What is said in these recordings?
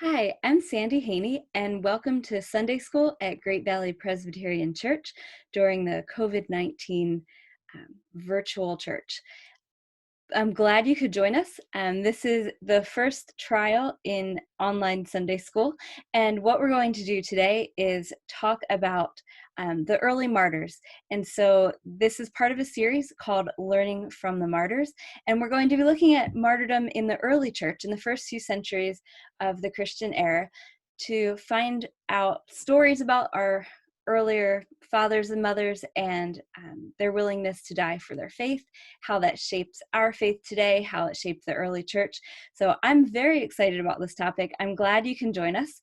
Hi, I'm Sandy Haney, and welcome to Sunday School at Great Valley Presbyterian Church during the COVID-19 virtual church. I'm glad you could join us. This is the first trial in online Sunday school, and what we're going to do today is talk about the early martyrs. And so this is part of a series called Learning from the Martyrs, and we're going to be looking at martyrdom in the early church in the first few centuries of the Christian era to find out stories about our earlier fathers and mothers and their willingness to die for their faith, how that shapes our faith today, how it shaped the early church. So I'm very excited about this topic. I'm glad you can join us.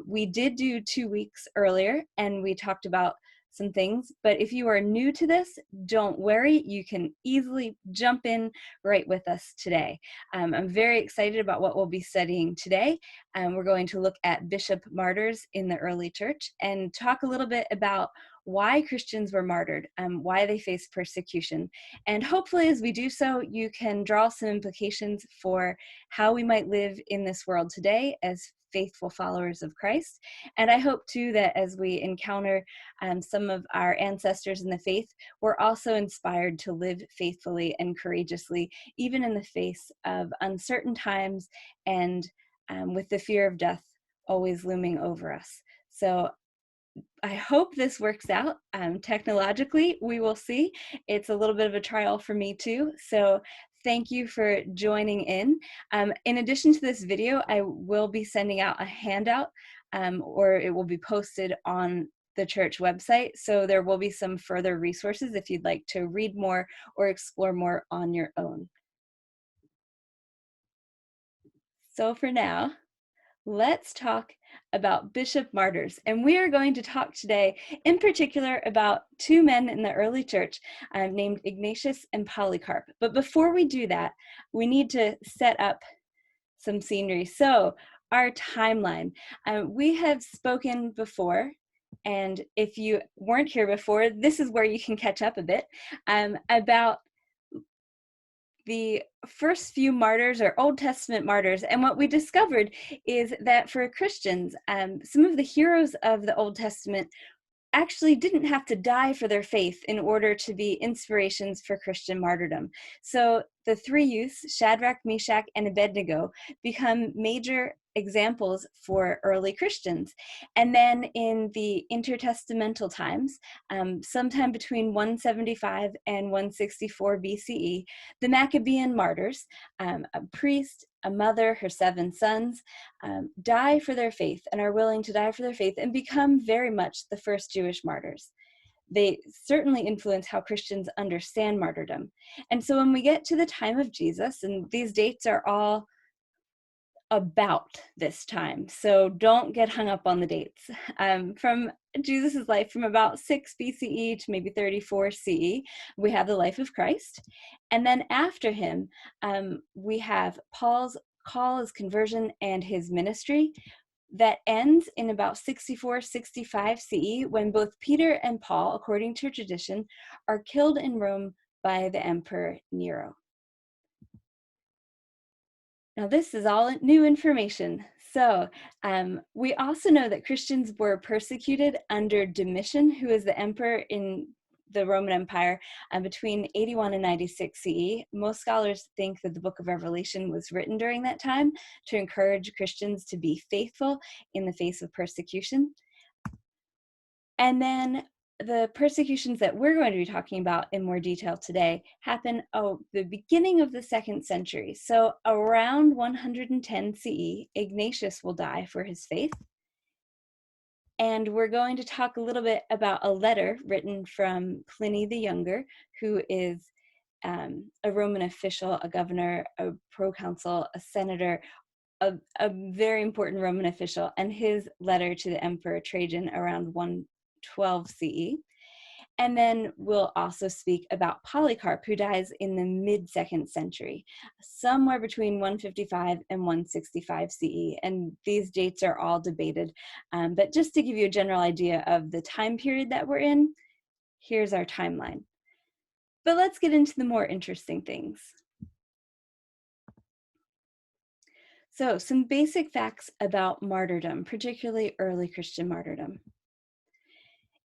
We did do 2 weeks earlier and we talked about some things, but if you are new to this, don't worry, you can easily jump in right with us today. I'm very excited about what we'll be studying today. We're going to look at bishop martyrs in the early church and talk a little bit about why Christians were martyred, why they faced persecution. And hopefully as we do so, you can draw some implications for how we might live in this world today as faithful followers of Christ. And I hope too that as we encounter some of our ancestors in the faith, we're also inspired to live faithfully and courageously, even in the face of uncertain times and with the fear of death always looming over us. So I hope this works out. Technologically, we will see. It's a little bit of a trial for me too. So thank you for joining in. In addition to this video, I will be sending out a handout or it will be posted on the church website. So there will be some further resources if you'd like to read more or explore more on your own. So for now, let's talk about bishop martyrs. And we are going to talk today in particular about 2 men in the early church named Ignatius and Polycarp. But before we do that, we need to set up some scenery. So our timeline, we have spoken before, and if you weren't here before, this is where you can catch up a bit about the first few martyrs or Old Testament martyrs. And what we discovered is that for Christians, some of the heroes of the Old Testament actually didn't have to die for their faith in order to be inspirations for Christian martyrdom. So the 3 youths, Shadrach, Meshach, and Abednego, become major examples for early Christians. And then in the intertestamental times, sometime between 175 and 164 BCE, the Maccabean martyrs, a priest, a mother, her 7 sons, die for their faith and are willing to die for their faith and become very much the first Jewish martyrs. They certainly influence how Christians understand martyrdom. And so when we get to the time of Jesus, and these dates are all about this time, so don't get hung up on the dates. From Jesus's life, from about 6 BCE to maybe 34 CE, we have the life of Christ. And then after him, we have Paul's call, his conversion, and his ministry that ends in about 64, 65 CE, when both Peter and Paul, according to tradition, are killed in Rome by the Emperor Nero. Now, this is all new information. So we also know that Christians were persecuted under Domitian, who is the emperor in the Roman Empire between 81 and 96 CE. Most scholars think that the book of Revelation was written during that time to encourage Christians to be faithful in the face of persecution. And then the persecutions that we're going to be talking about in more detail today happen the beginning of the 2nd century. So around 110 CE, Ignatius will die for his faith. And we're going to talk a little bit about a letter written from Pliny the Younger, who is a Roman official, a governor, a proconsul, a senator, a very important Roman official, and his letter to the Emperor Trajan around 112 CE. And then we'll also speak about Polycarp, who dies in the mid-2nd century, somewhere between 155 and 165 CE. And these dates are all debated. But just to give you a general idea of the time period that we're in, here's our timeline. But let's get into the more interesting things. So, some basic facts about martyrdom, particularly early Christian martyrdom.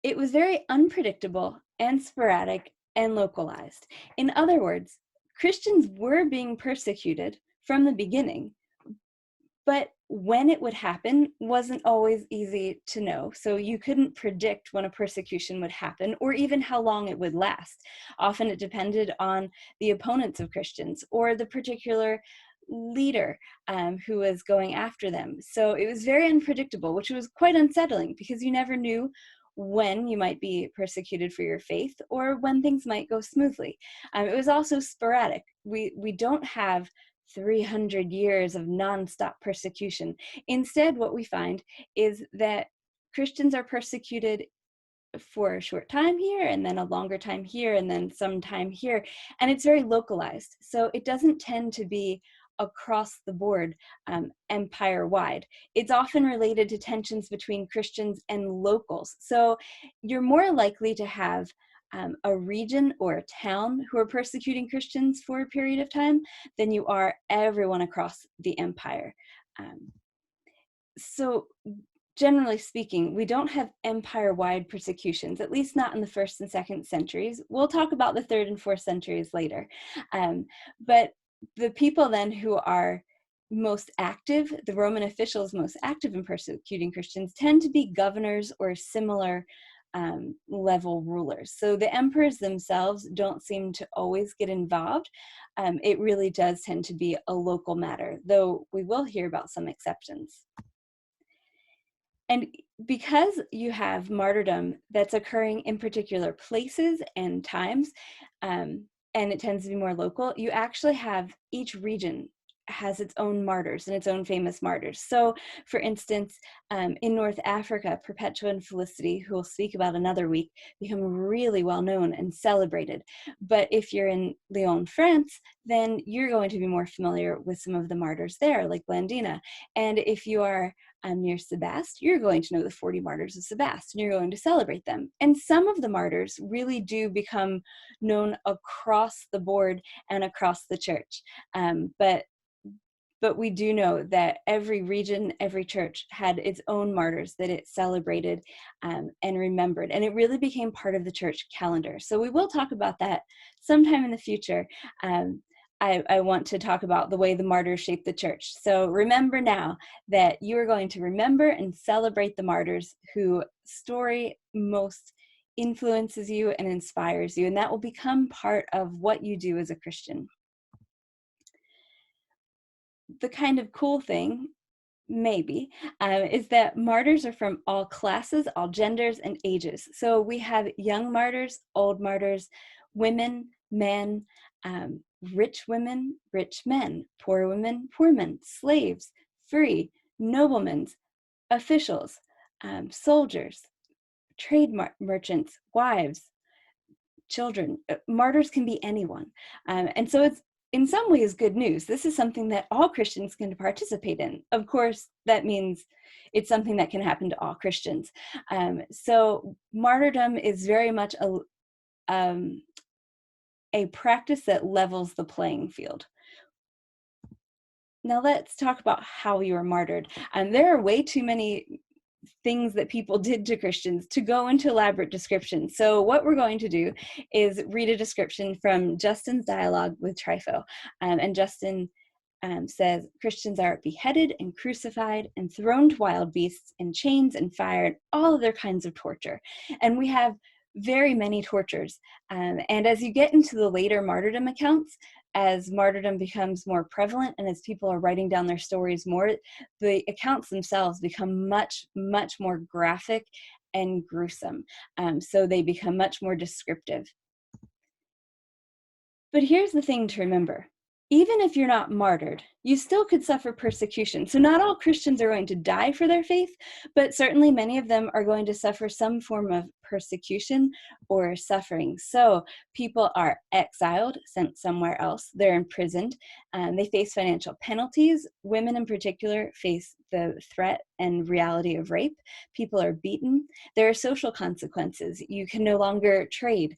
It was very unpredictable and sporadic and localized. In other words, Christians were being persecuted from the beginning, but when it would happen wasn't always easy to know. So you couldn't predict when a persecution would happen or even how long it would last. Often it depended on the opponents of Christians or the particular leader who was going after them. So it was very unpredictable, which was quite unsettling because you never knew when you might be persecuted for your faith or when things might go smoothly. It was also sporadic. We don't have 300 years of nonstop persecution. Instead, what we find is that Christians are persecuted for a short time here and then a longer time here and then some time here, and it's very localized. So it doesn't tend to be across the board, empire-wide. It's often related to tensions between Christians and locals. So you're more likely to have a region or a town who are persecuting Christians for a period of time than you are everyone across the empire. So generally speaking, we don't have empire-wide persecutions, at least not in the 1st and 2nd centuries. We'll talk about the 3rd and 4th centuries later. But the people then who are most active, the Roman officials most active in persecuting Christians, tend to be governors or similar level rulers. So the emperors themselves don't seem to always get involved. It really does tend to be a local matter, though we will hear about some exceptions. And because you have martyrdom that's occurring in particular places and times, and it tends to be more local, you actually have each region has its own martyrs and its own famous martyrs. So, for instance, in North Africa, Perpetua and Felicity, who we'll speak about another week, become really well known and celebrated. But if you're in Lyon, France, then you're going to be more familiar with some of the martyrs there, like Blandina. And if you are near Sebaste, you're going to know the 40 martyrs of Sebaste, and you're going to celebrate them. And some of the martyrs really do become known across the board and across the church. But we do know that every region, every church had its own martyrs that it celebrated and remembered. And it really became part of the church calendar. So we will talk about that sometime in the future. I want to talk about the way the martyrs shaped the church. So remember now that you are going to remember and celebrate the martyrs whose story most influences you and inspires you. And that will become part of what you do as a Christian. The kind of cool thing, maybe, is that martyrs are from all classes, all genders, and ages. So we have young martyrs, old martyrs, women, men, rich women, rich men, poor women, poor men, slaves, free, noblemen, officials, soldiers, trade merchants, wives, children. Martyrs can be anyone. And so it's in some ways good news. This is something that all Christians can participate in. Of course, that means it's something that can happen to all Christians. So martyrdom is very much a practice that levels the playing field. Now let's talk about how you are martyred. There are way too many things that people did to Christians to go into elaborate descriptions. So what we're going to do is read a description from Justin's dialogue with Trypho. And Justin says, Christians are beheaded and crucified and thrown to wild beasts in chains and fire and all other kinds of torture. And we have very many tortures. And as you get into the later martyrdom accounts, as martyrdom becomes more prevalent and as people are writing down their stories more, the accounts themselves become much, much more graphic and gruesome. So they become much more descriptive. But here's the thing to remember. Even if you're not martyred, you still could suffer persecution. So not all Christians are going to die for their faith, but certainly many of them are going to suffer some form of persecution or suffering. So people are exiled, sent somewhere else. They're imprisoned. They face financial penalties. Women in particular face the threat and reality of rape. People are beaten. There are social consequences. You can no longer trade.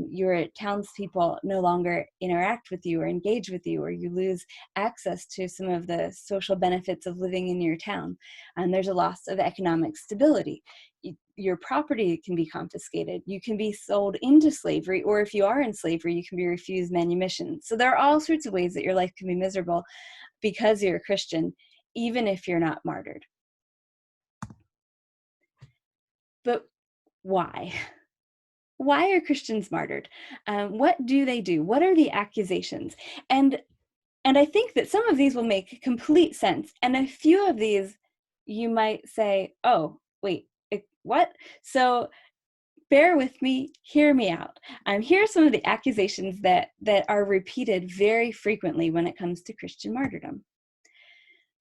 Your townspeople no longer interact with you or engage with you, or you lose access access to some of the social benefits of living in your town. And there's a loss of economic stability. Your property can be confiscated. You can be sold into slavery, or if you are in slavery, you can be refused manumission. So there are all sorts of ways that your life can be miserable because you're a Christian, even if you're not martyred. But why? Why are Christians martyred? What do they do? What are the accusations? And I think that some of these will make complete sense. And a few of these, you might say, oh, wait, what? So bear with me, hear me out. Here are some of the accusations that are repeated very frequently when it comes to Christian martyrdom.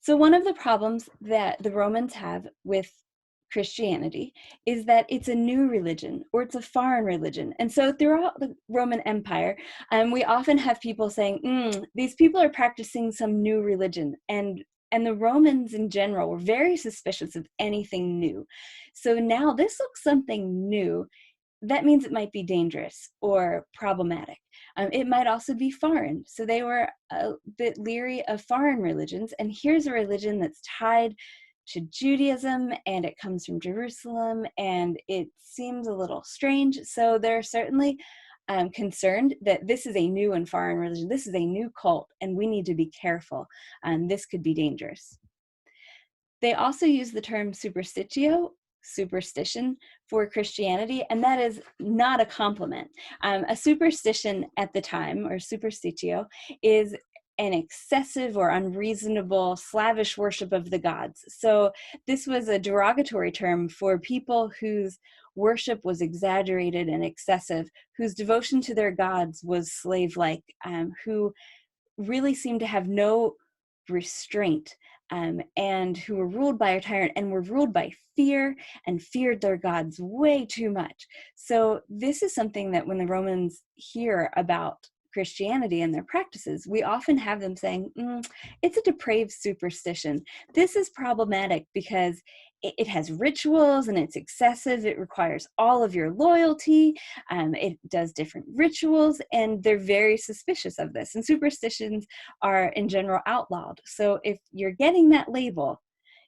So one of the problems that the Romans have with Christianity is that it's a new religion, or it's a foreign religion. And so throughout the Roman Empire, we often have people saying, these people are practicing some new religion. And the Romans in general were very suspicious of anything new. So now this looks something new. That means it might be dangerous or problematic. It might also be foreign. So they were a bit leery of foreign religions. And here's a religion that's tied to Judaism, and it comes from Jerusalem, and it seems a little strange. So they're certainly concerned that this is a new and foreign religion. This is a new cult, and we need to be careful. This could be dangerous. They also use the term superstition, for Christianity, and that is not a compliment. A superstition at the time, or superstitio, is an excessive or unreasonable slavish worship of the gods. So this was a derogatory term for people whose worship was exaggerated and excessive, whose devotion to their gods was slave-like, who really seemed to have no restraint, and who were ruled by a tyrant and were ruled by fear and feared their gods way too much. So this is something that when the Romans hear about Christianity and their practices, we often have them saying, it's a depraved superstition. This is problematic because it has rituals and it's excessive. It requires all of your loyalty. It does different rituals, and they're very suspicious of this. And superstitions are in general outlawed. So if you're getting that label,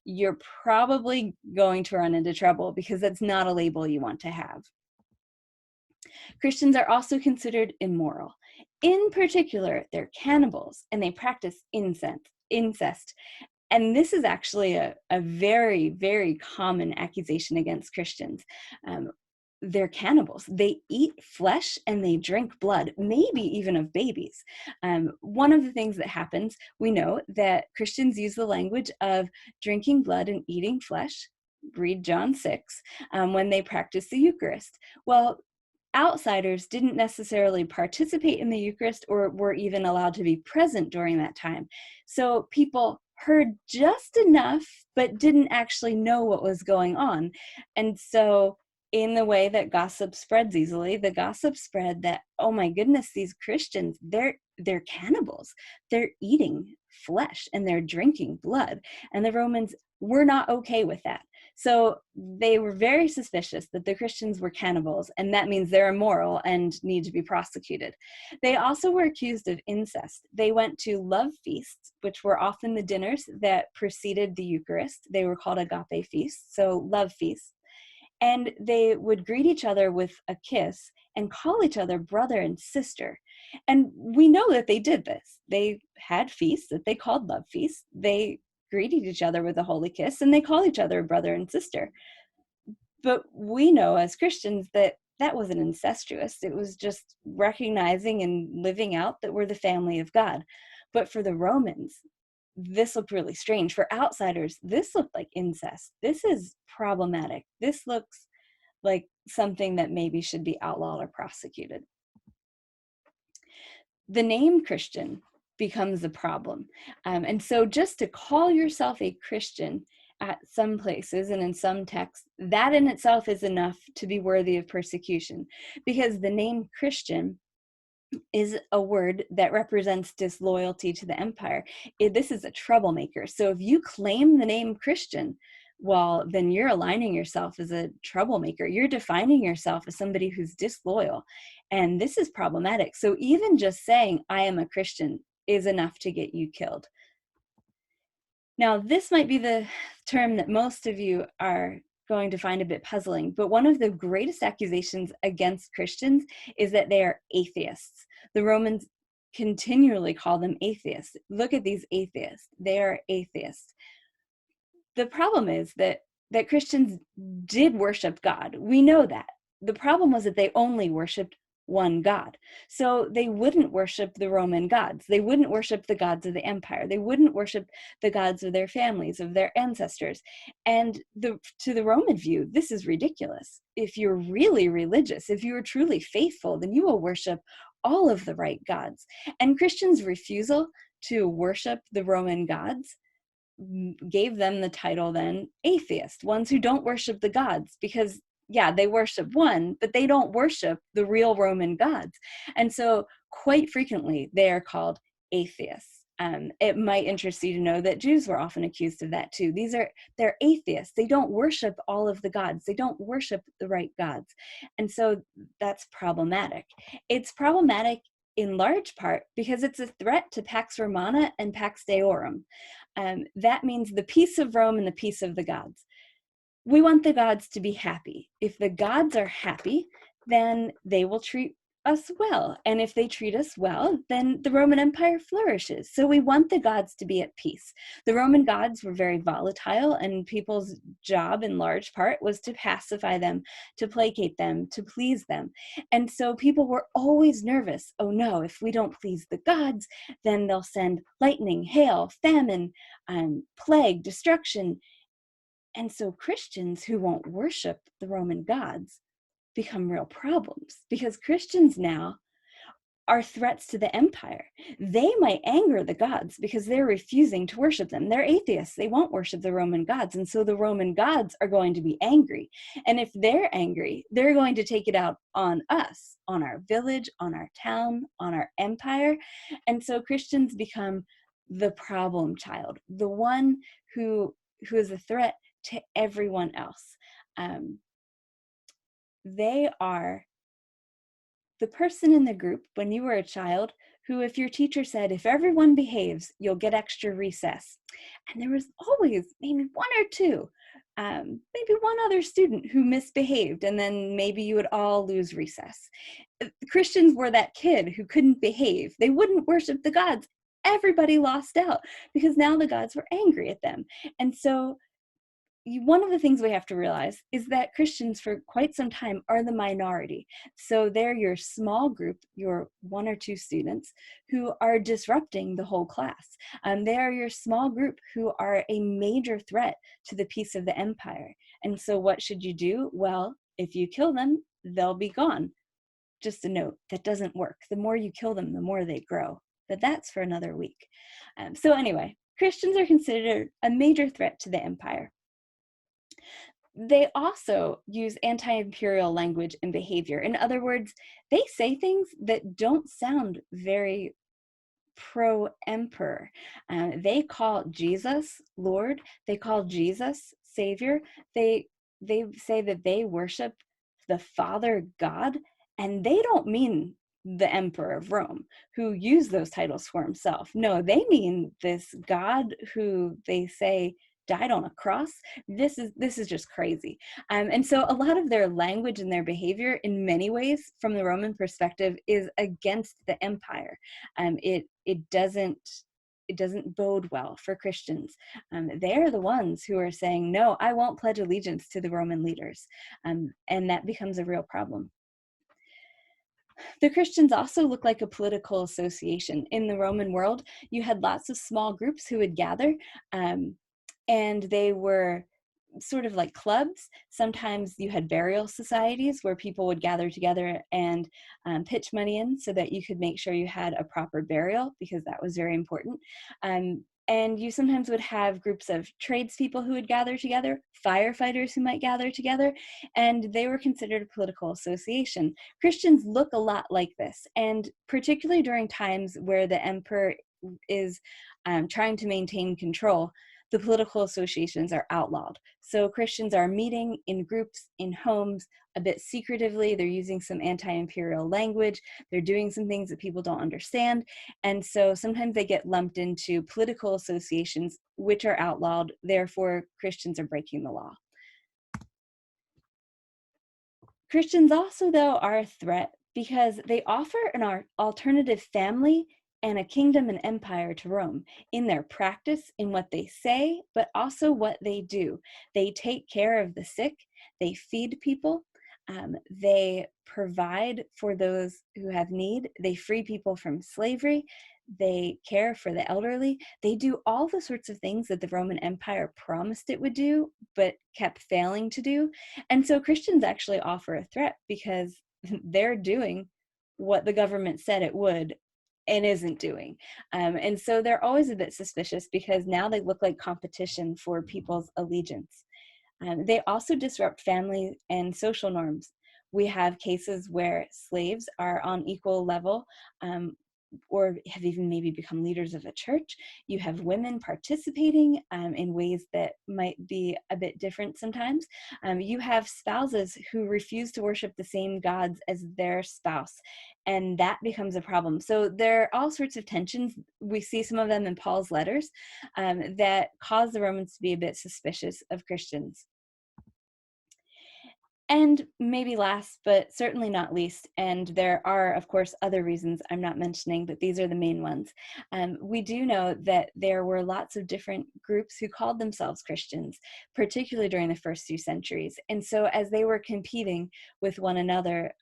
you're probably going to run into trouble, because that's not a label you want to have. Christians are also considered immoral. In particular, they're cannibals, and they practice incest. And this is actually a very, very common accusation against Christians. They're cannibals. They eat flesh and they drink blood, maybe even of babies. One of the things that happens, we know that Christians use the language of drinking blood and eating flesh, read John 6, when they practice the Eucharist. Well, outsiders didn't necessarily participate in the Eucharist or were even allowed to be present during that time. So people heard just enough, but didn't actually know what was going on. And so in the way that gossip spreads easily, the gossip spread that, oh my goodness, these Christians, they're cannibals. They're eating flesh and they're drinking blood. And the Romans were not okay with that. So they were very suspicious that the Christians were cannibals, and that means they're immoral and need to be prosecuted. They also were accused of incest. They went to love feasts, which were often the dinners that preceded the Eucharist. They were called agape feasts, so love feasts. And they would greet each other with a kiss and call each other brother and sister. And we know that they did this. They had feasts that they called love feasts. They greeted each other with a holy kiss, and they call each other brother and sister. But we know as Christians that that wasn't incestuous. It was just recognizing and living out that we're the family of God. But for the Romans, this looked really strange. For outsiders, this looked like incest. This is problematic. This looks like something that maybe should be outlawed or prosecuted. The name Christian becomes a problem. And so just to call yourself a Christian at some places and in some texts, that in itself is enough to be worthy of persecution, because the name Christian is a word that represents disloyalty to the empire. This is a troublemaker. So if you claim the name Christian, well, then you're aligning yourself as a troublemaker. You're defining yourself as somebody who's disloyal. And this is problematic. So even just saying, I am a Christian, is enough to get you killed. Now, this might be the term that most of you are going to find a bit puzzling, but one of the greatest accusations against Christians is that they are atheists. The Romans continually call them atheists. Look at these atheists. They are atheists. The problem is that Christians did worship God. We know that. The problem was that they only worshiped one God. So they wouldn't worship the Roman gods. They wouldn't worship the gods of the empire. They wouldn't worship the gods of their families, of their ancestors. And to the Roman view, this is ridiculous. If you're really religious, if you are truly faithful, then you will worship all of the right gods. And Christians' refusal to worship the Roman gods gave them the title then atheist, ones who don't worship the gods, because yeah, they worship one, but they don't worship the real Roman gods. And so quite frequently they are called atheists. It might interest you to know that Jews were often accused of that too. They're atheists. They don't worship all of the gods. They don't worship the right gods. And so that's problematic. It's problematic in large part because it's a threat to Pax Romana and Pax Deorum. That means the peace of Rome and the peace of the gods. We want the gods to be happy. If the gods are happy, then they will treat us well. And if they treat us well, then the Roman Empire flourishes. So we want the gods to be at peace. The Roman gods were very volatile, and people's job in large part was to pacify them, to placate them, to please them. And so people were always nervous. Oh no, if we don't please the gods, then they'll send lightning, hail, famine, plague, destruction. And so Christians who won't worship the Roman gods become real problems, because Christians now are threats to the empire. They might anger the gods because they're refusing to worship them. They're atheists. They won't worship the Roman gods. And so the Roman gods are going to be angry. And if they're angry, they're going to take it out on us, on our village, on our town, on our empire. And so Christians become the problem child, the one who is a threat to everyone else. They are the person in the group when you were a child who, if your teacher said, if everyone behaves, you'll get extra recess. And there was always maybe one or two, maybe one other student who misbehaved, and then maybe you would all lose recess. Christians were that kid who couldn't behave. They wouldn't worship the gods. Everybody lost out because now the gods were angry at them. And so one of the things we have to realize is that Christians for quite some time are the minority. So they're your small group, your one or two students who are disrupting the whole class. They are your small group who are a major threat to the peace of the empire. And so what should you do? Well, if you kill them, they'll be gone. Just a note, that doesn't work. The more you kill them, the more they grow. But that's for another week. So anyway, Christians are considered a major threat to the empire. They also use anti-imperial language and behavior. In other words, they say things that don't sound very pro-emperor. They call Jesus Lord. They call Jesus Savior. They say that they worship the Father God, and they don't mean the Emperor of Rome, who used those titles for himself. No, they mean this God who they say died on a cross. This is just crazy. And so a lot of their language and their behavior in many ways from the Roman perspective is against the empire. It doesn't bode well for Christians. They're the ones who are saying, no, I won't pledge allegiance to the Roman leaders. And that becomes a real problem. The Christians also look like a political association. In the Roman world, you had lots of small groups who would gather, and they were sort of like clubs. Sometimes you had burial societies where people would gather together and pitch money in so that you could make sure you had a proper burial, because that was very important. And you sometimes would have groups of tradespeople who would gather together, firefighters who might gather together, and they were considered a political association. Christians look a lot like this, and particularly during times where the emperor is trying to maintain control, the political associations are outlawed. So Christians are meeting in groups, in homes, a bit secretively. They're using some anti-imperial language. They're doing some things that people don't understand. And so sometimes they get lumped into political associations, which are outlawed. Therefore, Christians are breaking the law. Christians also, though, are a threat because they offer an alternative family and a kingdom and empire to Rome in their practice, in what they say, but also what they do. They take care of the sick, they feed people, they provide for those who have need, they free people from slavery, they care for the elderly. They do all the sorts of things that the Roman Empire promised it would do, but kept failing to do. And so Christians actually offer a threat because they're doing what the government said it would and isn't doing. And so they're always a bit suspicious because now they look like competition for people's allegiance. They also disrupt family and social norms. We have cases where slaves are on equal level, or have even maybe become leaders of a church. You have women participating in ways that might be a bit different sometimes. You have spouses who refuse to worship the same gods as their spouse, and that becomes a problem. So there are all sorts of tensions. We see some of them in Paul's letters that cause the Romans to be a bit suspicious of Christians. And maybe last, but certainly not least, and there are, of course, other reasons I'm not mentioning, but these are the main ones. We do know that there were lots of different groups who called themselves Christians, particularly during the first few centuries. And so as they were competing with one another,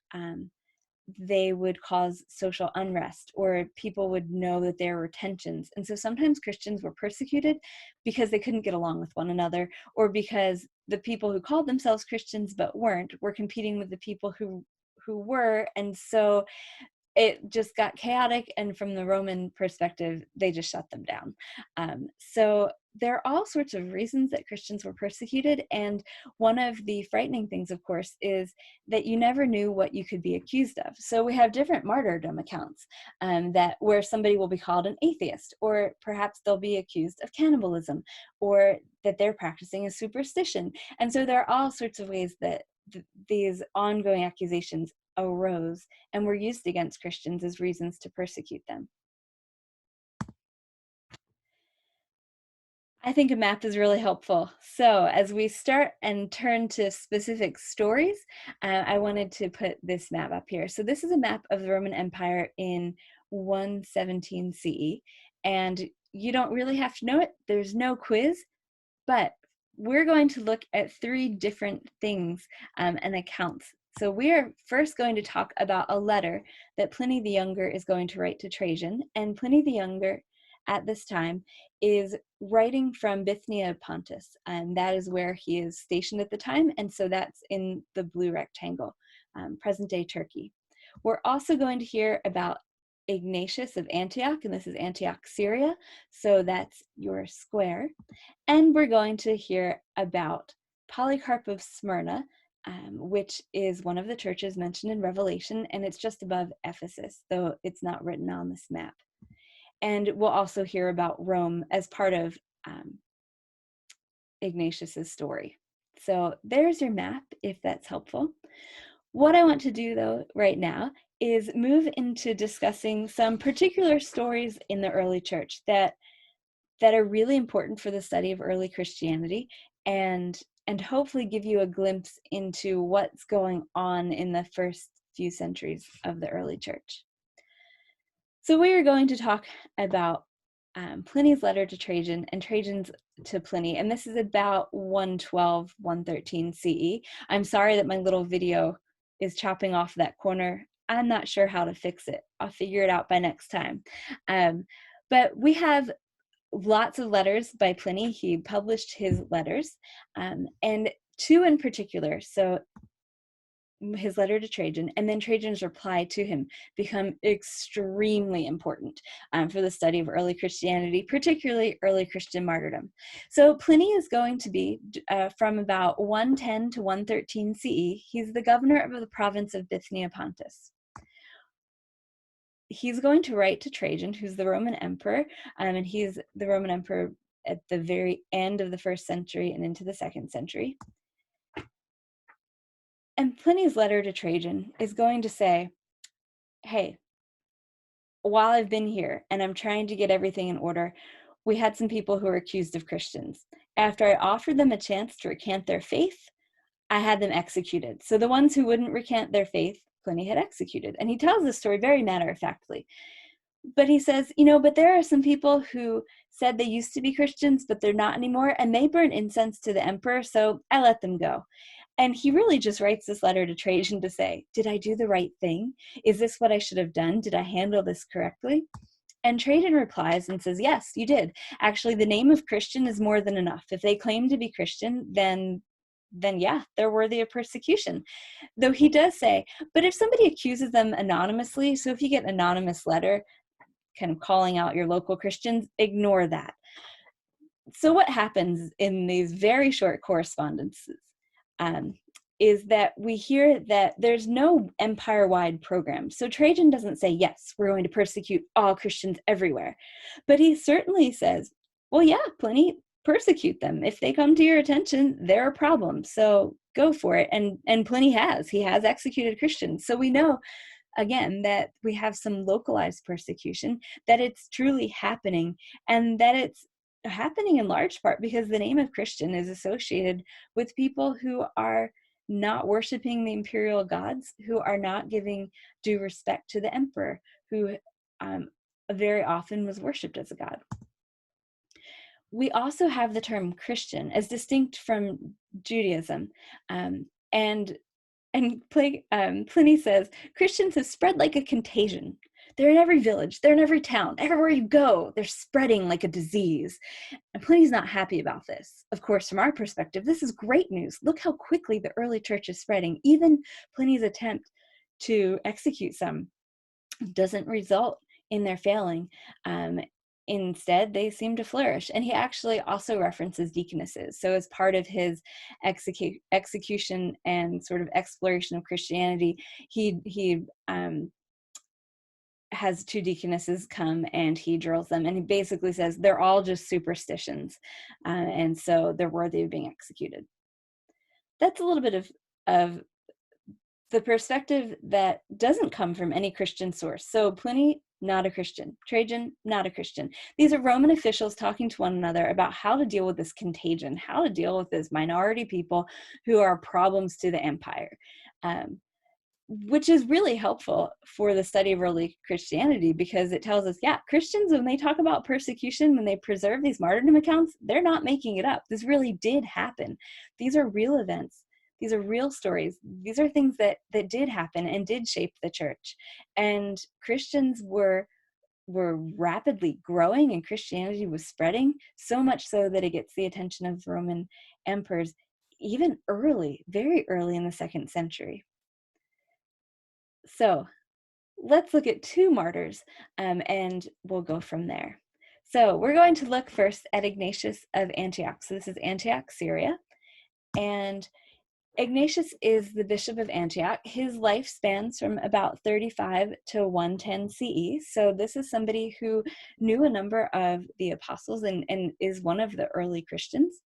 they would cause social unrest, or people would know that there were tensions. And so sometimes Christians were persecuted because they couldn't get along with one another, or because the people who called themselves Christians but weren't were competing with the people who were. And so it just got chaotic, and from the Roman perspective, they just shut them down. So there are all sorts of reasons that Christians were persecuted, and one of the frightening things, of course, is that you never knew what you could be accused of. So we have different martyrdom accounts that where somebody will be called an atheist, or perhaps they'll be accused of cannibalism, or that they're practicing a superstition. And so there are all sorts of ways that these ongoing accusations arose and were used against Christians as reasons to persecute them. I think a map is really helpful. So as we start and turn to specific stories, I wanted to put this map up here. So this is a map of the Roman Empire in 117 CE, and you don't really have to know it. There's no quiz, but we're going to look at three different things and accounts. So we are first going to talk about a letter that Pliny the Younger is going to write to Trajan. And Pliny the Younger at this time is writing from Bithynia Pontus, and that is where he is stationed at the time. And so that's in the blue rectangle, present-day Turkey. We're also going to hear about Ignatius of Antioch, and this is Antioch, Syria. So that's your square. And we're going to hear about Polycarp of Smyrna, which is one of the churches mentioned in Revelation, and it's just above Ephesus, though it's not written on this map. And we'll also hear about Rome as part of Ignatius's story. So there's your map, if that's helpful. What I want to do, though, right now is move into discussing some particular stories in the early church that are really important for the study of early Christianity, and hopefully give you a glimpse into what's going on in the first few centuries of the early church. So we are going to talk about Pliny's letter to Trajan and Trajan's to Pliny, and this is about 112, 113 CE. I'm sorry that my little video is chopping off that corner. I'm not sure how to fix it. I'll figure it out by next time. But we have lots of letters by Pliny. He published his letters, and two in particular. So his letter to Trajan and then Trajan's reply to him become extremely important for the study of early Christianity, particularly early Christian martyrdom. So Pliny is going to be from about 110 to 113 CE. He's the governor of the province of Bithynia Pontus. He's going to write to Trajan, who's the Roman emperor, and he's the Roman emperor at the very end of the 1st century and into the 2nd century. And Pliny's letter to Trajan is going to say, hey, while I've been here and I'm trying to get everything in order, we had some people who were accused of Christians. After I offered them a chance to recant their faith, I had them executed. So the ones who wouldn't recant their faith, Pliny had executed. And he tells this story very matter-of-factly. But he says, but there are some people who said they used to be Christians, but they're not anymore, and they burn incense to the emperor, so I let them go. And he really just writes this letter to Trajan to say, did I do the right thing? Is this what I should have done? Did I handle this correctly? And Trajan replies and says, yes, you did. Actually, the name of Christian is more than enough. If they claim to be Christian, then yeah, they're worthy of persecution. Though he does say, but if somebody accuses them anonymously, so if you get an anonymous letter kind of calling out your local Christians, ignore that. So what happens in these very short correspondences is that we hear that there's no empire-wide program. So Trajan doesn't say, yes, we're going to persecute all Christians everywhere. But he certainly says, well, yeah, Pliny, persecute them. If they come to your attention, they're a problem. So go for it. And Pliny he has executed Christians. So we know, again, that we have some localized persecution, that it's truly happening, and that it's happening in large part because the name of Christian is associated with people who are not worshiping the imperial gods, who are not giving due respect to the emperor, who very often was worshipped as a god. We also have the term Christian as distinct from Judaism, and Pliny says, Christians have spread like a contagion. They're in every village, they're in every town, everywhere you go, they're spreading like a disease. And Pliny's not happy about this. Of course, from our perspective, this is great news. Look how quickly the early church is spreading. Even Pliny's attempt to execute some doesn't result in their failing. Instead, they seem to flourish. And he actually also references deaconesses. So as part of his execution and sort of exploration of Christianity, he has 2 deaconesses come and he drills them. And he basically says they're all just superstitions. And so they're worthy of being executed. That's a little bit of the perspective that doesn't come from any Christian source. So Pliny, not a Christian. Trajan, not a Christian. These are Roman officials talking to one another about how to deal with this contagion, how to deal with this minority people who are problems to the empire, which is really helpful for the study of early Christianity, because it tells us, yeah, Christians, when they talk about persecution, when they preserve these martyrdom accounts, they're not making it up. This really did happen. These are real events. These are real stories. These are things that did happen and did shape the church. And Christians were rapidly growing, and Christianity was spreading, so much so that it gets the attention of Roman emperors even early, very early in the 2nd century. So let's look at 2 martyrs, and we'll go from there. So we're going to look first at Ignatius of Antioch. So this is Antioch, Syria. And Ignatius is the bishop of Antioch. His life spans from about 35 to 110 CE. So this is somebody who knew a number of the apostles and is one of the early Christians.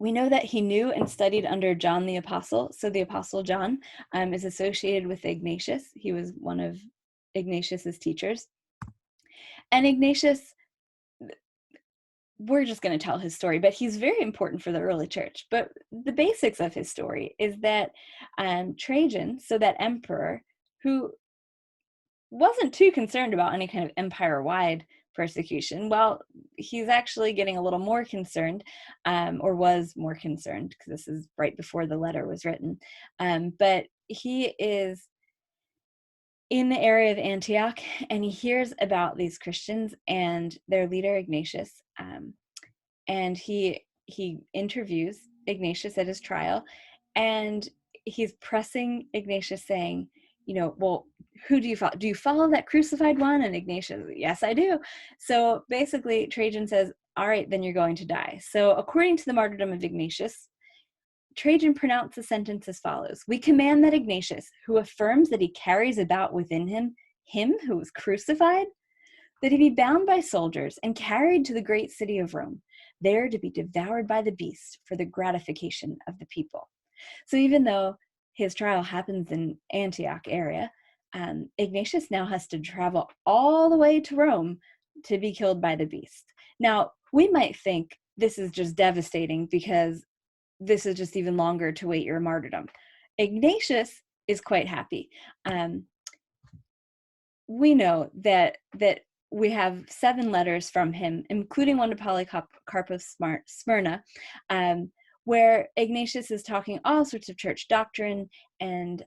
We know that he knew and studied under John the Apostle. So the Apostle John is associated with Ignatius. He was one of Ignatius's teachers. And Ignatius, we're just going to tell his story, but he's very important for the early church. But the basics of his story is that Trajan, so that emperor, who wasn't too concerned about any kind of empire-wide persecution, well, he's actually getting a little more concerned, or was more concerned, because this is right before the letter was written. But he is in the area of Antioch, and he hears about these Christians and their leader Ignatius, and he interviews Ignatius at his trial, and he's pressing Ignatius, saying, well, who do you follow? Do you follow that crucified one? And Ignatius, yes, I do. So basically, Trajan says, all right, then you're going to die. So according to the martyrdom of Ignatius, Trajan pronounced the sentence as follows: we command that Ignatius, who affirms that he carries about within him who was crucified, that he be bound by soldiers and carried to the great city of Rome, there to be devoured by the beast for the gratification of the people. So even though his trial happens in Antioch area, Ignatius now has to travel all the way to Rome to be killed by the beast. Now, we might think this is just devastating because this is just even longer to wait your martyrdom. Ignatius is quite happy. We know that we have 7 letters from him, including one to Polycarp of Smyrna, where Ignatius is talking all sorts of church doctrine and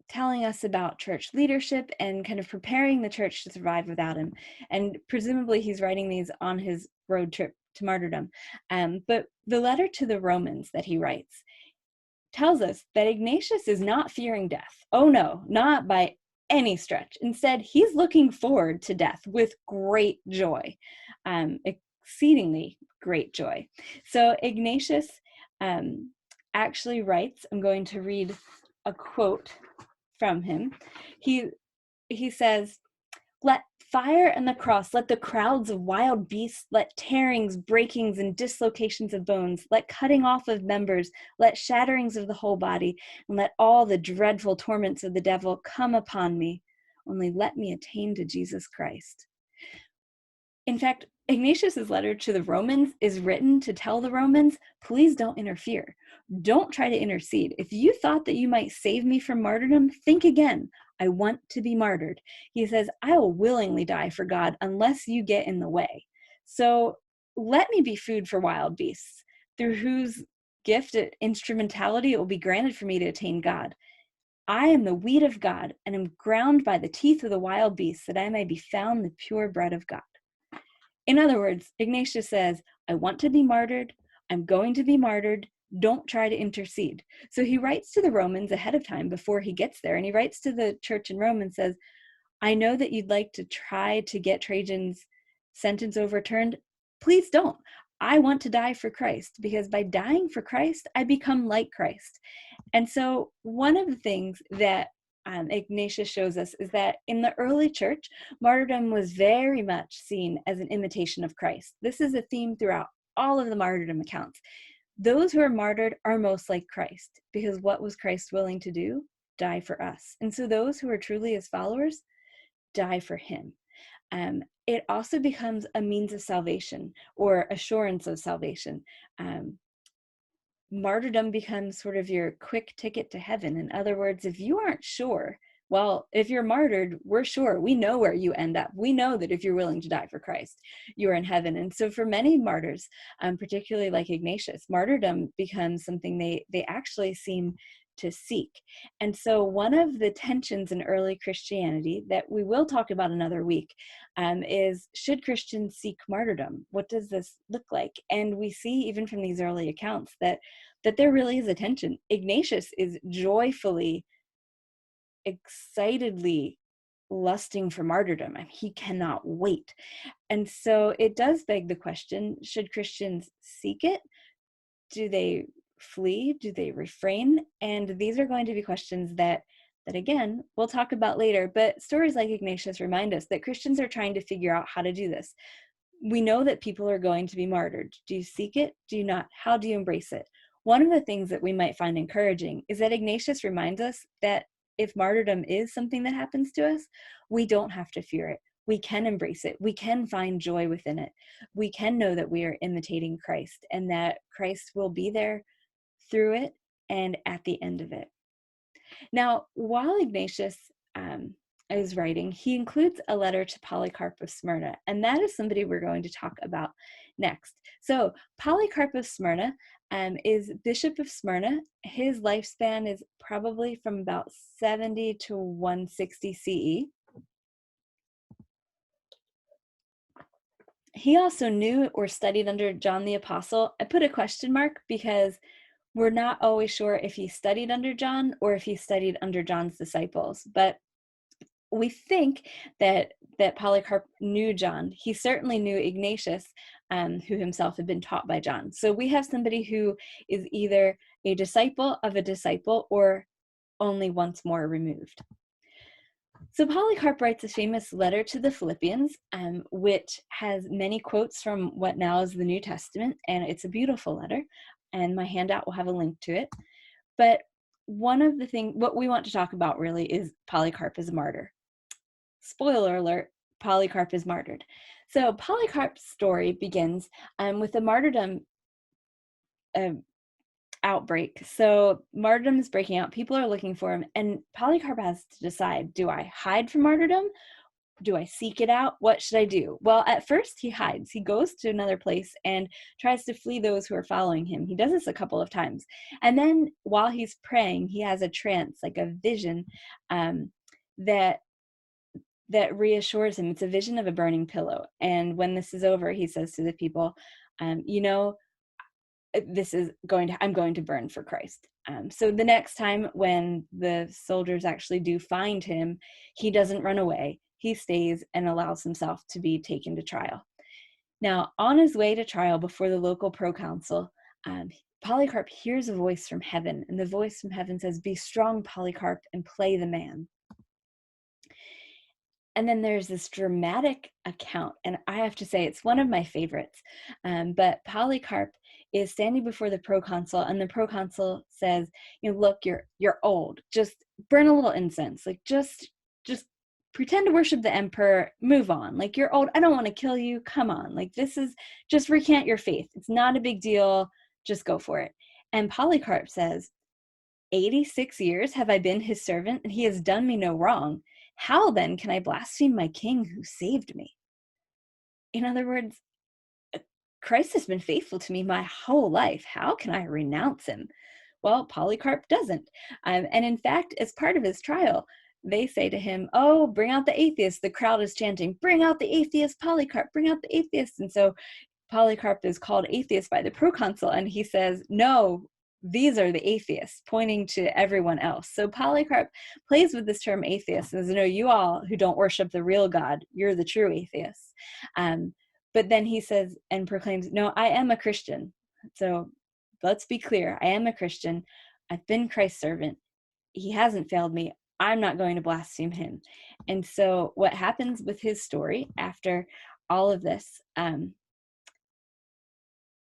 telling us about church leadership and kind of preparing the church to survive without him. And presumably he's writing these on his road trip to martyrdom. But the letter to the Romans that he writes tells us that Ignatius is not fearing death. Oh no, not by any stretch. Instead, he's looking forward to death with great joy, exceedingly great joy. So Ignatius actually writes, I'm going to read a quote from him. He says, "Let fire and the cross, let the crowds of wild beasts, let tearings, breakings, and dislocations of bones, let cutting off of members, let shatterings of the whole body, and let all the dreadful torments of the devil come upon me. Only let me attain to Jesus Christ." In fact, Ignatius's letter to the Romans is written to tell the Romans, please don't interfere. Don't try to intercede. If you thought that you might save me from martyrdom, think again. I want to be martyred. He says, I will willingly die for God unless you get in the way. So let me be food for wild beasts, through whose gift, instrumentality, it will be granted for me to attain God. I am the wheat of God and am ground by the teeth of the wild beasts, that I may be found the pure bread of God. In other words, Ignatius says, I want to be martyred. I'm going to be martyred. Don't try to intercede. So he writes to the Romans ahead of time before he gets there. And he writes to the church in Rome and says, I know that you'd like to try to get Trajan's sentence overturned. Please don't. I want to die for Christ, because by dying for Christ, I become like Christ. And so one of the things that Ignatius shows us is that in the early church, martyrdom was very much seen as an imitation of Christ. This is a theme throughout all of the martyrdom accounts. Those who are martyred are most like Christ, because what was Christ willing to do? Die for us. And so those who are truly his followers die for him. It also becomes a means of salvation, or assurance of salvation. Martyrdom becomes sort of your quick ticket to heaven. In other words, if you aren't sure, well, if you're martyred, we're sure. We know where you end up. We know that if you're willing to die for Christ, you're in heaven. And so for many martyrs, particularly like Ignatius, martyrdom becomes something they actually seem to seek. And so one of the tensions in early Christianity that we will talk about another week is, should Christians seek martyrdom? What does this look like? And we see even from these early accounts that there really is a tension. Ignatius is joyfully, excitedly lusting for martyrdom. I mean, he cannot wait. And so it does beg the question, should Christians seek it? Do they flee? Do they refrain? And these are going to be questions that again, we'll talk about later. But stories like Ignatius remind us that Christians are trying to figure out how to do this. We know that people are going to be martyred. Do you seek it? Do you not? How do you embrace it? One of the things that we might find encouraging is that Ignatius reminds us that if martyrdom is something that happens to us, we don't have to fear it. We can embrace it. We can find joy within it. We can know that we are imitating Christ, and that Christ will be there through it and at the end of it. Now, while Ignatius is writing, he includes a letter to Polycarp of Smyrna, and that is somebody we're going to talk about next. So Polycarp of Smyrna is Bishop of Smyrna. His lifespan is probably from about 70 to 160 CE. He also knew or studied under John the Apostle. I put a question mark because we're not always sure if he studied under John or if he studied under John's disciples, but we think that Polycarp knew John. He certainly knew Ignatius, who himself had been taught by John. So we have somebody who is either a disciple of a disciple or only once more removed. So Polycarp writes a famous letter to the Philippians, which has many quotes from what now is the New Testament, and it's a beautiful letter, and my handout will have a link to it. But one of the things, what we want to talk about really is Polycarp as a martyr. Spoiler alert, Polycarp is martyred. So Polycarp's story begins with a martyrdom outbreak. So martyrdom is breaking out. People are looking for him. And Polycarp has to decide, do I hide from martyrdom? Do I seek it out? What should I do? Well, at first he hides. He goes to another place and tries to flee those who are following him. He does this a couple of times. And then while he's praying, he has a trance, like a vision that reassures him. It's a vision of a burning pillow. And when this is over, he says to the people, I'm going to burn for Christ. So the next time when the soldiers actually do find him, he doesn't run away. He stays and allows himself to be taken to trial. Now, on his way to trial before the local proconsul, Polycarp hears a voice from heaven, and the voice from heaven says, "Be strong, Polycarp, and play the man." And then there's this dramatic account, and I have to say it's one of my favorites. But Polycarp is standing before the proconsul, and the proconsul says, "Look, you're old. Just burn a little incense. Like just pretend to worship the emperor. Move on. Like, you're old. I don't want to kill you. Come on. Like, this is just recant your faith. It's not a big deal. Just go for it." And Polycarp says, 86 years have I been his servant, and he has done me no wrong. How then can I blaspheme my king who saved me? In other words, Christ has been faithful to me my whole life. How can I renounce him? Well, Polycarp doesn't. And in fact, as part of his trial, they say to him, "Oh, bring out the atheists." The crowd is chanting, "Bring out the atheist, Polycarp, bring out the atheists." And so Polycarp is called atheist by the proconsul, and he says, "No, these are the atheists," pointing to everyone else. So Polycarp plays with this term atheist and says, "No, you all who don't worship the real God, you're the true atheists." But then he says and proclaims, "No, I am a Christian." So let's be clear. I am a Christian. I've been Christ's servant. He hasn't failed me. I'm not going to blaspheme him. And so what happens with his story after all of this,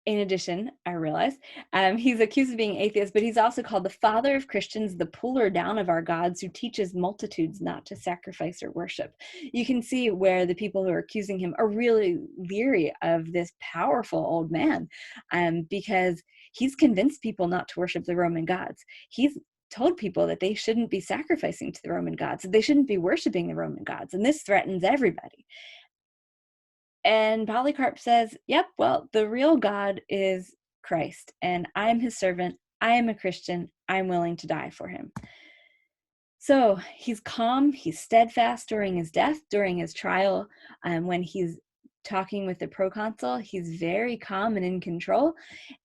in addition, I realize, he's accused of being atheist, but he's also called the father of Christians, the puller down of our gods, who teaches multitudes not to sacrifice or worship. You can see where the people who are accusing him are really leery of this powerful old man, because he's convinced people not to worship the Roman gods. He's told people that they shouldn't be sacrificing to the Roman gods, that they shouldn't be worshiping the Roman gods, and this threatens everybody. And Polycarp says, "Yep, well, the real God is Christ, and I'm his servant. I am a Christian. I'm willing to die for him." So he's calm, he's steadfast during his death, during his trial. When he's talking with the proconsul, he's very calm and in control.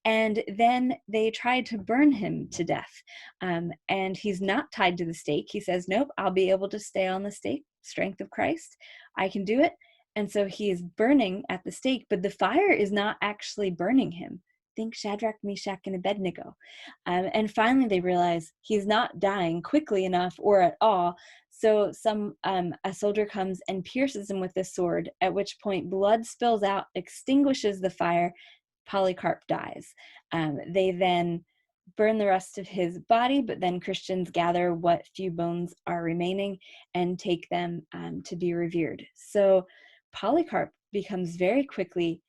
And then they tried to burn him to death. And he's not tied to the stake. He says, "Nope, I'll be able to stay on the stake. Strength of Christ. I can do it." And so he is burning at the stake, but the fire is not actually burning him. Think Shadrach, Meshach, and Abednego. And finally they realize he's not dying quickly enough or at all. So a soldier comes and pierces him with a sword, at which point blood spills out, extinguishes the fire. Polycarp dies. They then burn the rest of his body, but then Christians gather what few bones are remaining and take them to be revered. So Polycarp becomes very quickly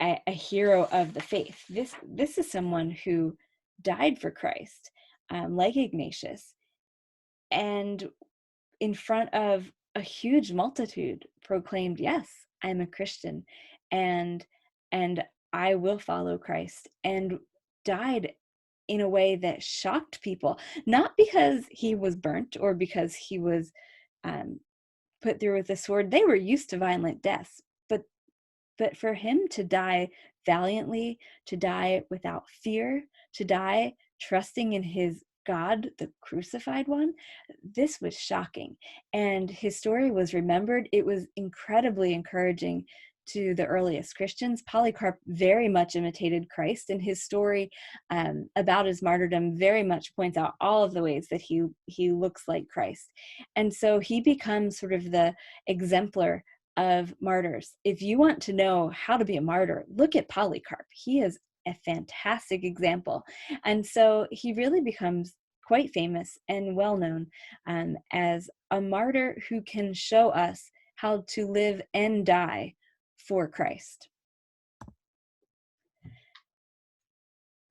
a hero of the faith. This is someone who died for Christ, like Ignatius, and in front of a huge multitude proclaimed, "Yes, I'm a Christian, and I will follow Christ," and died in a way that shocked people, not because he was burnt or because he was put through with a sword. They were used to violent deaths, but for him to die valiantly, to die without fear, to die trusting in his God, the crucified one, this was shocking. And his story was remembered. It was incredibly encouraging to the earliest Christians. Polycarp very much imitated Christ, and his story about his martyrdom very much points out all of the ways that he looks like Christ. And so he becomes sort of the exemplar of martyrs. If you want to know how to be a martyr, look at Polycarp. He is a fantastic example. And so he really becomes quite famous and well known as a martyr who can show us how to live and die for Christ.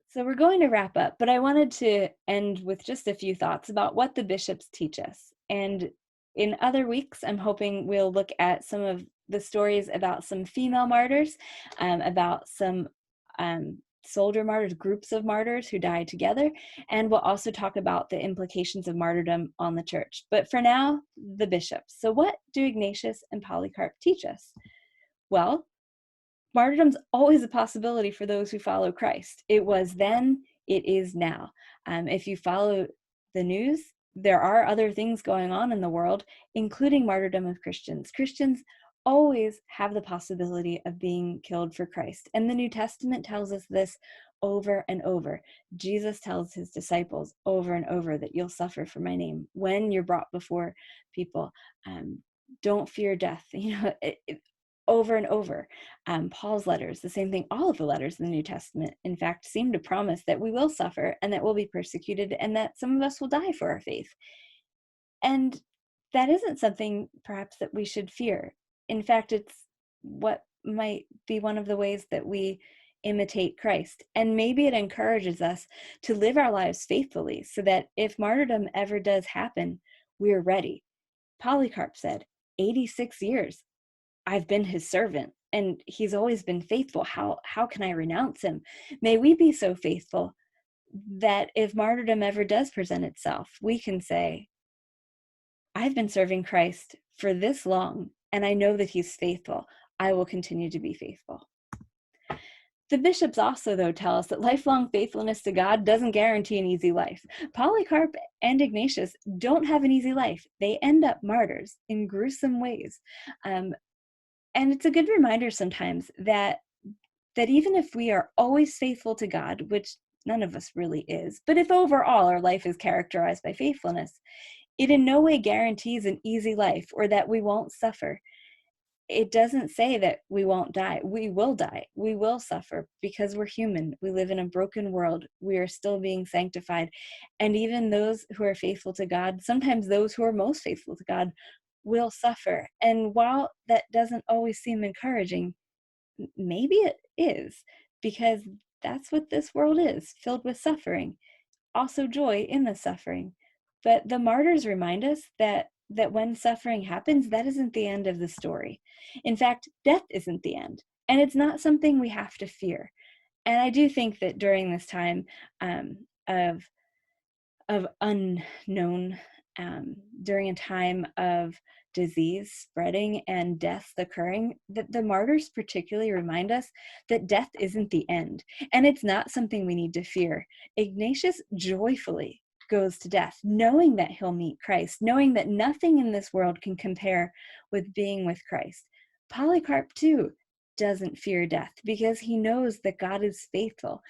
So we're going to wrap up, but I wanted to end with just a few thoughts about what the bishops teach us. And in other weeks, I'm hoping we'll look at some of the stories about some female martyrs, about some soldier martyrs, groups of martyrs who died together, and we'll also talk about the implications of martyrdom on the church. But for now, the bishops. So what do Ignatius and Polycarp teach us? Well, martyrdom's always a possibility for those who follow Christ. It was then, it is now. If you follow the news, there are other things going on in the world, including martyrdom of Christians. Christians always have the possibility of being killed for Christ. And the New Testament tells us this over and over. Jesus tells his disciples over and over that you'll suffer for my name when you're brought before people. Don't fear death. Over and over. Paul's letters, the same thing. All of the letters in the New Testament, in fact, seem to promise that we will suffer and that we'll be persecuted and that some of us will die for our faith. And that isn't something perhaps that we should fear. In fact, it's what might be one of the ways that we imitate Christ. And maybe it encourages us to live our lives faithfully so that if martyrdom ever does happen, we're ready. Polycarp said, 86 years. I've been his servant and he's always been faithful. How can I renounce him? May we be so faithful that if martyrdom ever does present itself, we can say, I've been serving Christ for this long and I know that he's faithful. I will continue to be faithful. The bishops also, though, tell us that lifelong faithfulness to God doesn't guarantee an easy life. Polycarp and Ignatius don't have an easy life. They end up martyrs in gruesome ways. And it's a good reminder sometimes that even if we are always faithful to God, which none of us really is, but if overall our life is characterized by faithfulness, it in no way guarantees an easy life or that we won't suffer. It doesn't say that we won't die. We will die. We will suffer because we're human. We live in a broken world. We are still being sanctified. And even those who are faithful to God, sometimes those who are most faithful to God, will suffer. And while that doesn't always seem encouraging, maybe it is, because that's what this world is, filled with suffering. Also joy in the suffering. But the martyrs remind us that when suffering happens, that isn't the end of the story. In fact, death isn't the end. And it's not something we have to fear. And I do think that during this time of unknown, during a time of disease spreading and death occurring, that the martyrs particularly remind us that death isn't the end, and it's not something we need to fear. Ignatius joyfully goes to death, knowing that he'll meet Christ, knowing that nothing in this world can compare with being with Christ. Polycarp, too, doesn't fear death because he knows that God is faithful.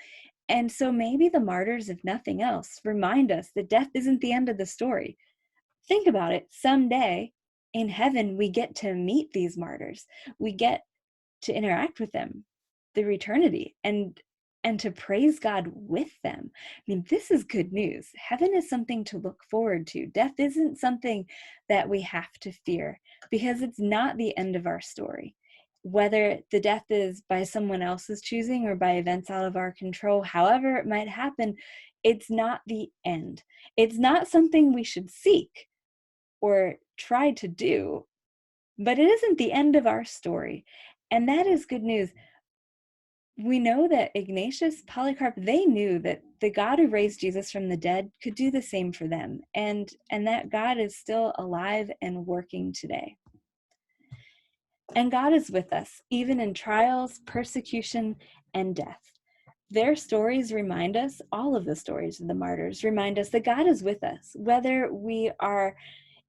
And so maybe the martyrs, if nothing else, remind us that death isn't the end of the story. Think about it. Someday in heaven, we get to meet these martyrs. We get to interact with them through eternity and to praise God with them. I mean, this is good news. Heaven is something to look forward to. Death isn't something that we have to fear because it's not the end of our story. Whether the death is by someone else's choosing or by events out of our control, however it might happen, it's not the end. It's not something we should seek or try to do, but it isn't the end of our story. And that is good news. We know that Ignatius, Polycarp, they knew that the God who raised Jesus from the dead could do the same for them, and that God is still alive and working today. And God is with us, even in trials, persecution, and death. Their stories remind us, all of the stories of the martyrs remind us that God is with us, whether we are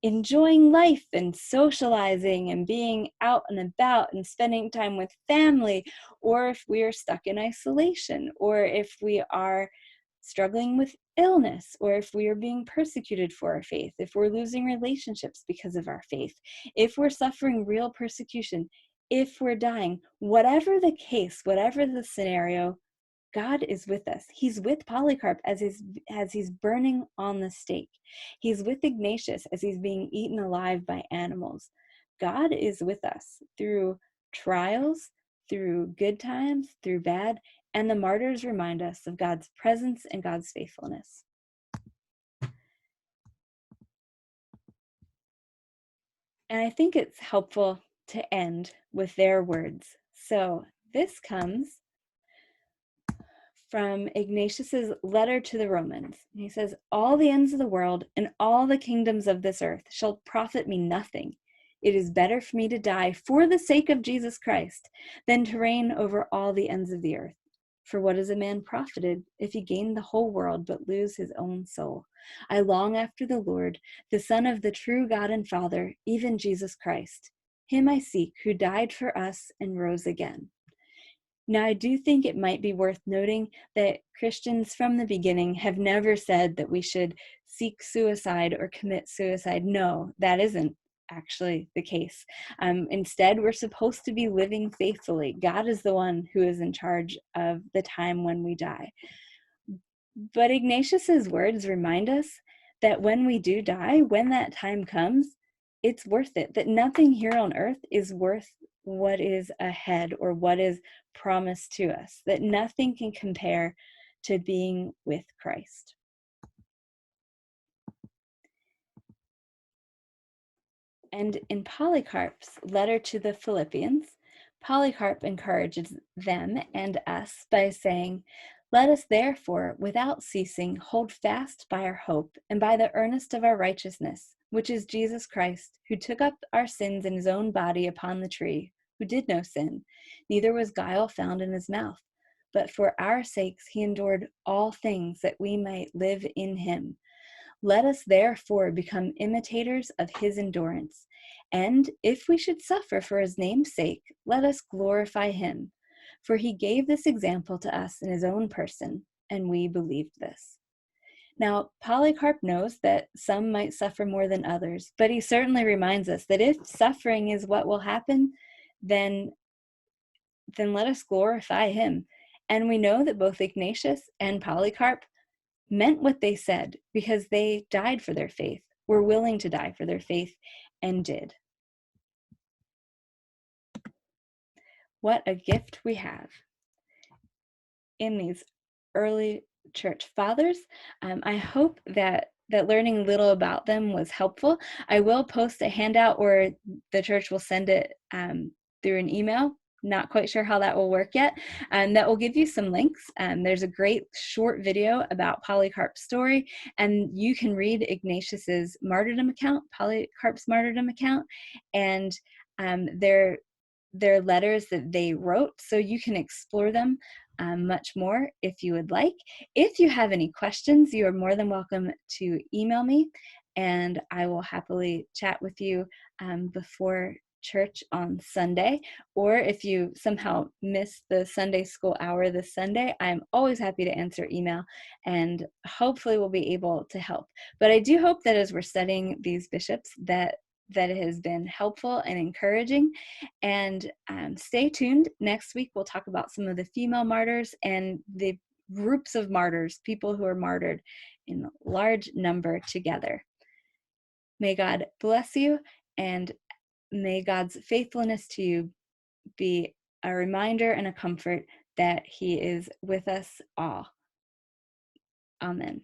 enjoying life and socializing and being out and about and spending time with family, or if we are stuck in isolation, or if we are struggling with illness, or if we are being persecuted for our faith, if we're losing relationships because of our faith, if we're suffering real persecution, if we're dying, whatever the case, whatever the scenario, God is with us. He's with Polycarp as he's burning on the stake. He's with Ignatius as he's being eaten alive by animals. God is with us through trials, through good times, through bad, and the martyrs remind us of God's presence and God's faithfulness. And I think it's helpful to end with their words. So this comes from Ignatius's letter to the Romans. He says, "All the ends of the world and all the kingdoms of this earth shall profit me nothing. It is better for me to die for the sake of Jesus Christ than to reign over all the ends of the earth. For what is a man profited if he gain the whole world but lose his own soul? I long after the Lord, the Son of the true God and Father, even Jesus Christ. Him I seek, who died for us and rose again." Now, I do think it might be worth noting that Christians from the beginning have never said that we should seek suicide or commit suicide. No, that isn't actually the case. Instead, we're supposed to be living faithfully. God is the one who is in charge of the time when we die. But Ignatius's words remind us that when we do die, when that time comes, it's worth it, that nothing here on earth is worth what is ahead or what is promised to us, that nothing can compare to being with Christ. And in Polycarp's letter to the Philippians, Polycarp encourages them and us by saying, "Let us therefore, without ceasing, hold fast by our hope and by the earnest of our righteousness, which is Jesus Christ, who took up our sins in his own body upon the tree, who did no sin, neither was guile found in his mouth. But for our sakes he endured all things, that we might live in him. Let us therefore become imitators of his endurance. And if we should suffer for his name's sake, let us glorify him. For he gave this example to us in his own person, and we believed this." Now, Polycarp knows that some might suffer more than others, but he certainly reminds us that if suffering is what will happen, then let us glorify him. And we know that both Ignatius and Polycarp meant what they said because they died for their faith, were willing to die for their faith, and did. What a gift we have in these early church fathers. I hope that learning a little about them was helpful. I will post a handout, or the church will send it through an email. Not quite sure how that will work yet. That will give you some links. There's a great short video about Polycarp's story, and you can read Ignatius's martyrdom account, Polycarp's martyrdom account, and their letters that they wrote, so you can explore them much more if you would like. If you have any questions, you are more than welcome to email me, and I will happily chat with you before church on Sunday. Or if you somehow miss the Sunday school hour this Sunday, I'm always happy to answer email, and hopefully we'll be able to help. But I do hope that as we're studying these bishops, that it has been helpful and encouraging. And stay tuned. Next week, we'll talk about some of the female martyrs and the groups of martyrs, people who are martyred in large number together. May God bless you, and may God's faithfulness to you be a reminder and a comfort that he is with us all. Amen.